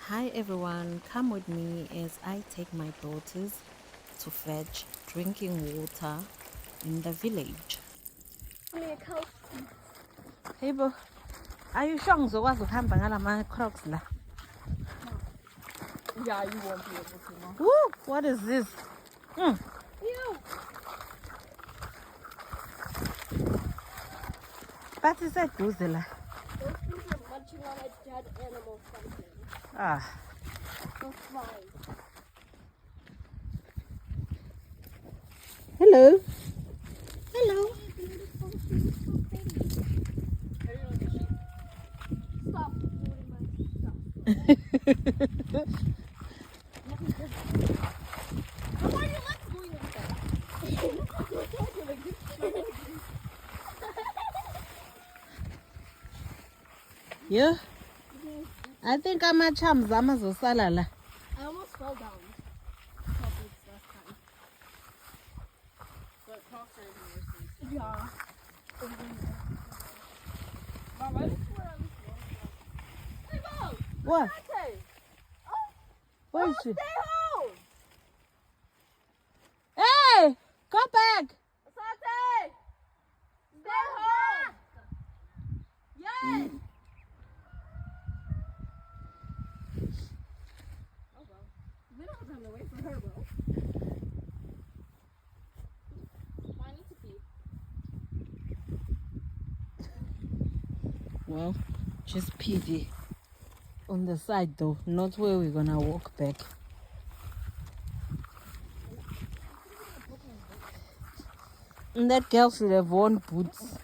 Hi everyone, come with me as I take my daughters to fetch drinking water in the village. Hey bo, are you sure uzokwazi ukuhamba ngalama crocs la? Yeah, you won't be able to, Mom. Woo, what is this? Ew. But it's a duze la. Those things are munching on a dead animal something. Ah. Those flies. Hello. Hello. Beautiful, beautiful, pretty. Stop doing my stuff. How are your legs going like that? Yeah. I think I'm a chum zama zosala la. I almost fell down. Probably last time. But Crocs are even worse. Yeah. Mom, why did you wear all this? Hey, Mom! What? Hey! Where is she? Stay home! Hey, go back. Asante! Stay home! Yes! Oh well. We don't have time to wait for her, bro. I need to pee. Well, just PD on the side though, not where we're gonna walk back. And that girl should have worn boots.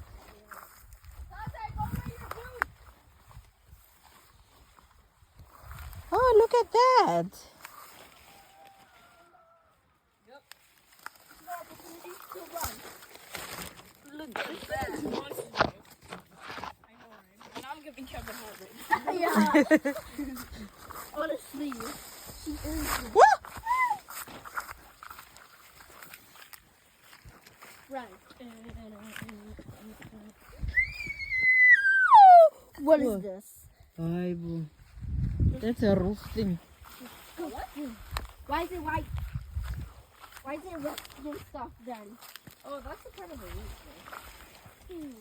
Asante, go wear your boots! Oh, look at that. Yep. No opportunity to run. Look at that. I know, right? And I'm giving Kevin heart rate. Yeah. Honestly, she is. Woo! Right. What is What? this? Bible. That's a roof thing. What? Why is it white? Why is it red stuff then? Oh, that's a part of the roof.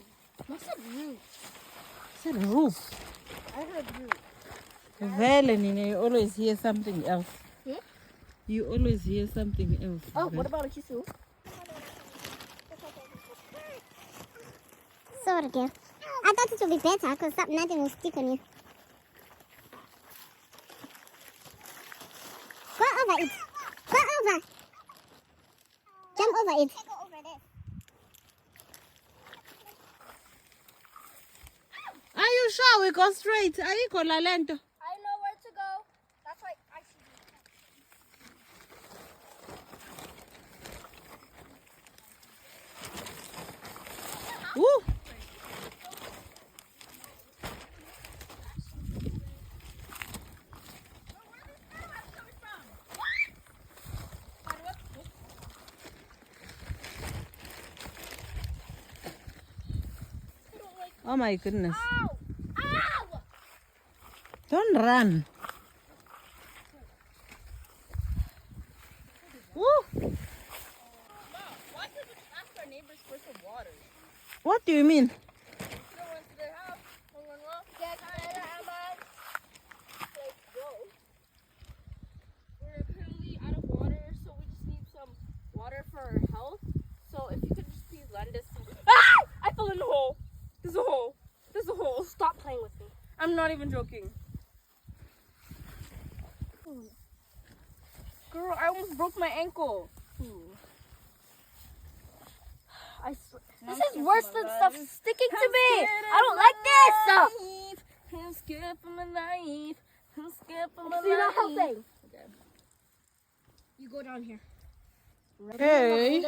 What's a roof? It's a roof. I heard roof. Valen, you always hear something else. Hmm? You always hear something else. Oh, what about a kisu? Sorry, girl. I thought it would be better because nothing will stick on you. Go over it. Go over. Jump over it. Are you sure we go straight? Are you going to I know where to go. That's why I should be. Woo! Oh my goodness. Ow! Ow! Don't run. Woo! Mom, why can't we just ask our neighbors for some water? What do you mean? Go into their house. Get better, Emma. Let's go. We're apparently out of water, so we just need some water for our health. So if you could just please lend us some. Ah! I fell in the hole. There's a hole. There's a hole. Stop playing with me. I'm not even joking. Girl, I almost broke my ankle. This is worse than stuff sticking to me. I don't like this. I'm scared for my life. I'm scared for my life. You're not helping. Okay. You go down here. Hey.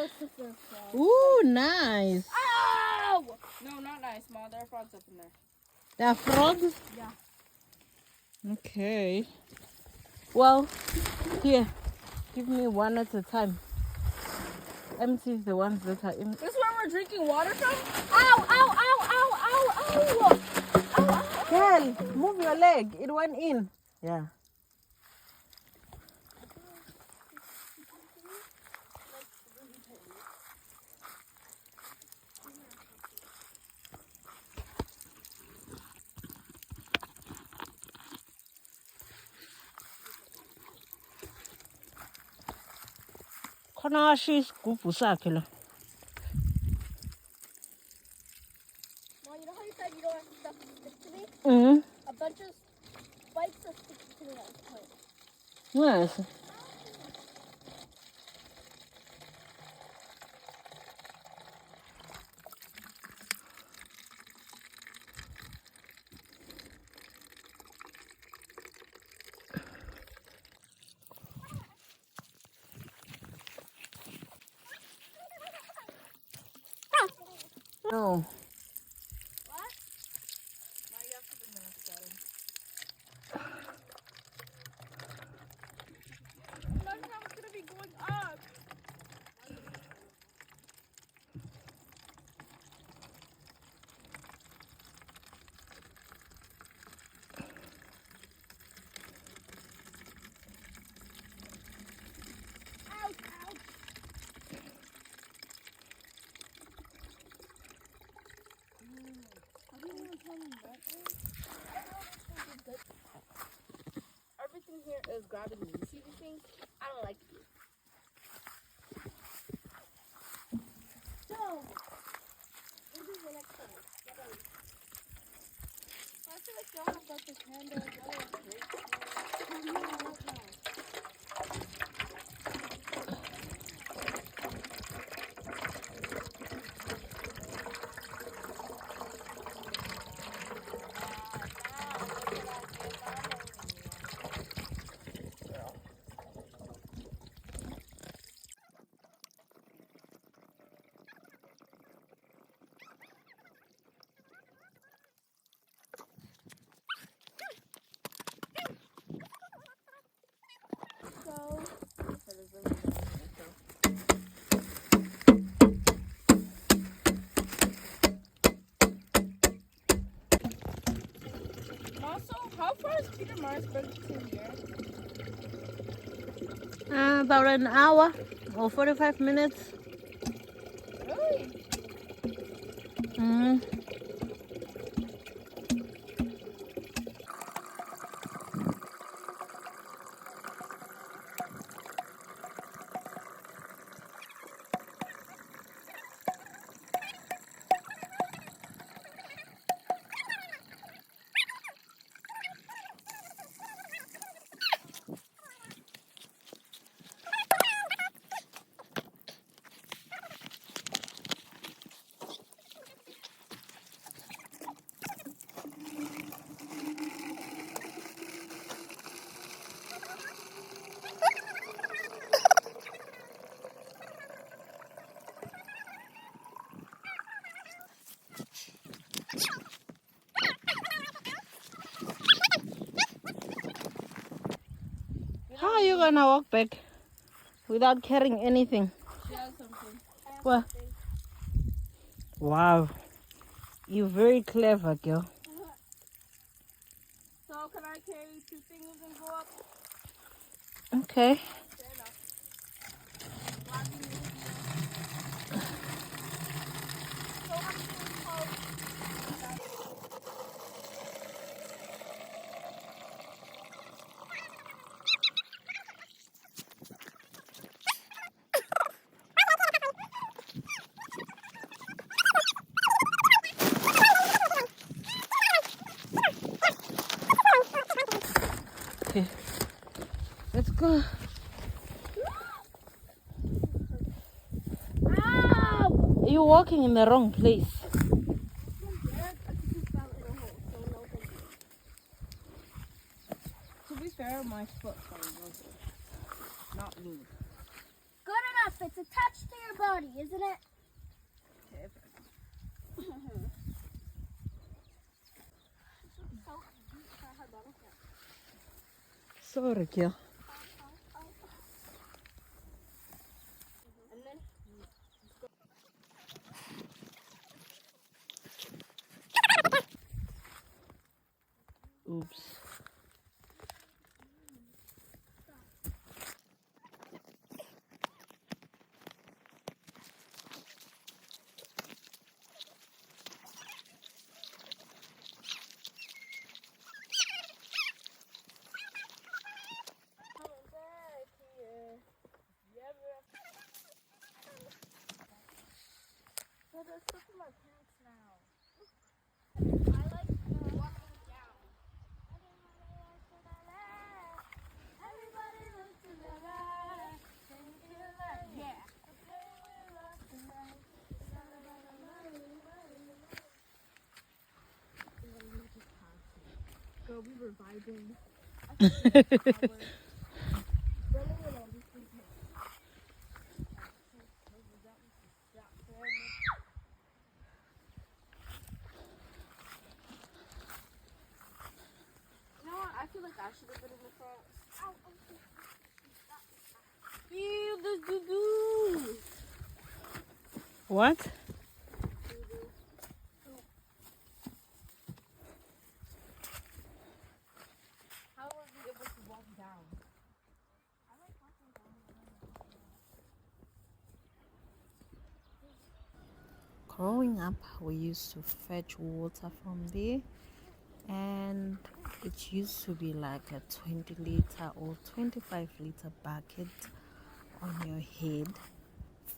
Ooh, nice. Ow! No, not nice, Mom. There are frogs up in there. There are frogs? Yeah. Okay. Well, here. Give me one at a time. Empty the ones that are in. This is where we're drinking water from? Ow, ow, ow, ow, ow, ow. Ow, ow. Girl, move your leg. It went in. Yeah. khona ashiya isigubhu sakhe lo. Well, you know how you said you don't want stuff to stick to me? A bunch of spikes are sticking to me at this point. Yes. No. What? Now you have to bring the next bottom. Imagine how it's gonna be going up. Ouch, ouch. Everything here is grabbing me. You see these things? I don't like these. So, what is the next one? I feel like y'all have got this handle. Y'all are great. Also, how far is Peter Marsburg to here? About an hour or 45 minutes. Really? How are you gonna walk back without carrying anything? She has something. What? Wow. You're very clever, girl. So can I carry 2 things and go up? Okay. Fair enough. Okay. Let's go. Ow! You're walking in the wrong place. To be fair, my foot probably was it. Not me. Good enough. It's attached to your body, isn't it? Okay. Sorry, girl. And then Oops. there's stuff in my pants now. I like walking down. Everybody look to the right. Can you feel that? Yeah. Girl, we were vibing. You know what? I feel like I should have been in the front. Feel the doo-doo. What? How was we able to walk down? Growing up, we used to fetch water from there, and it used to be like a 20 liter or 25-liter bucket on your head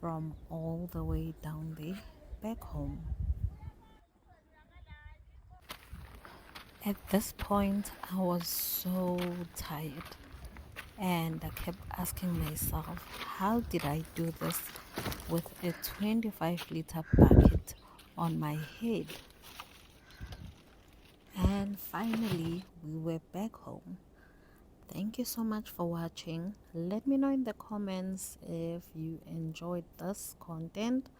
from all the way down there back home. At this point, I was so tired, and I kept asking myself, how did I do this with a 25-liter bucket on my head? And finally, we were back home. Thank you so much for watching. Let me know in the comments if you enjoyed this content,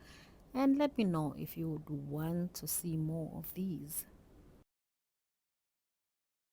and let me know if you would want to see more of these.